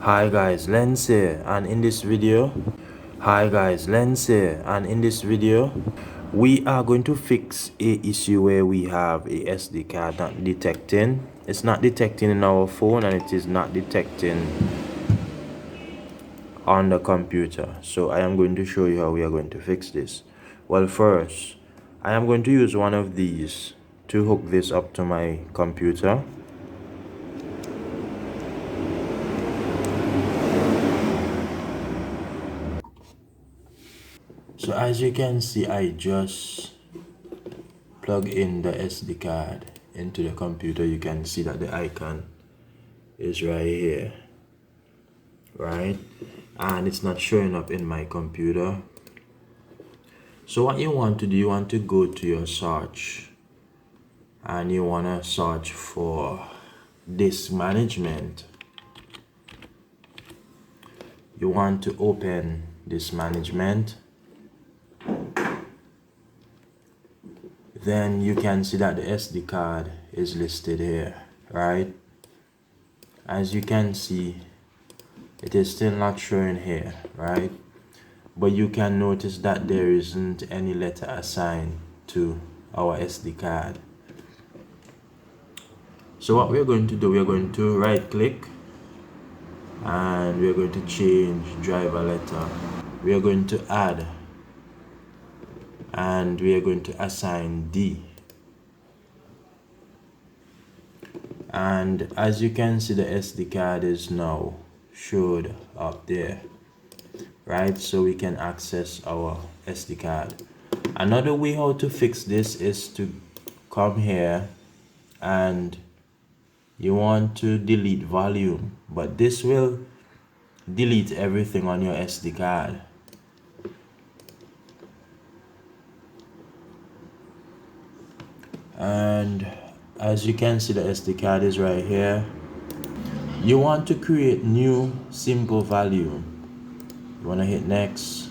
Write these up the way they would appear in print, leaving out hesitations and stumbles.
Hi guys, Lens here, and in this video, we are going to fix a issue where we have a SD card not detecting. It's not detecting in our phone and it is not detecting on the computer. So I am going to show you how we are going to fix this. Well, first, I am going to use one of these to hook this up to my computer. So as you can see, I just plug in the SD card into the computer. You can see that the icon is right here, right? And it's not showing up in my computer. So what you want to do, you want to go to your search and you want to search for disk management. You want to open disk management. Then you can see that the SD card is listed here, right? As you can see, it is still not showing here, right? But you can notice that there isn't any letter assigned to our SD card. So what we're going to do, we're going to right click and we're going to change driver letter. We are going to add and we are going to assign D. And as you can see, the SD card is now showed up there, right? So we can access our SD card. Another way how to fix this is to come here and you want to delete volume, but this will delete everything on your SD card. And as you can see, the SD card is right here. You want to create new simple volume. You want to hit next.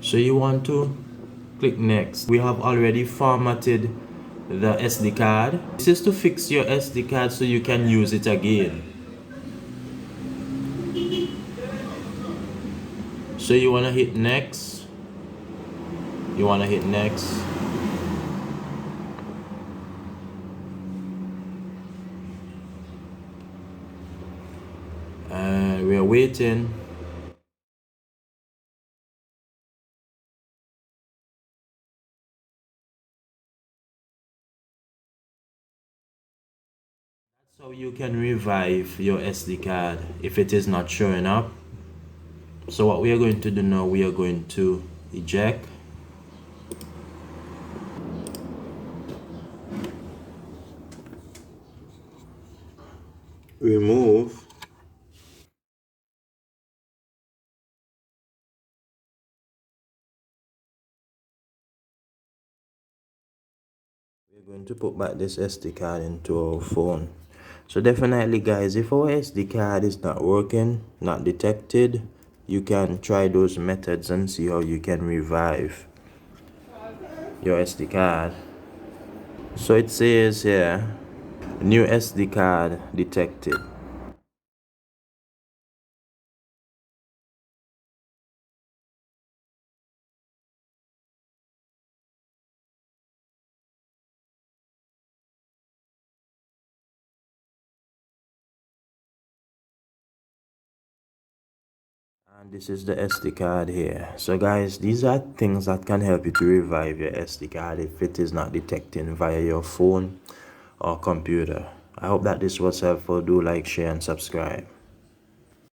So you want to click next. We have already formatted the SD card. This is to fix your SD card so you can use it again. So you want to hit next. You want to hit next. And we are waiting. So you can revive your SD card if it is not showing up. So what we are going to do now, we are going to eject. Remove. We're going to put back this SD card into our phone. So definitely guys, if our SD card is not working, not detected, you can try those methods and see how you can revive your SD card. So it says here, new SD card detected. And this is the SD card here. So guys, these are things that can help you to revive your SD card if it is not detecting via your phone or computer. I hope that this was helpful. Do like, share and subscribe.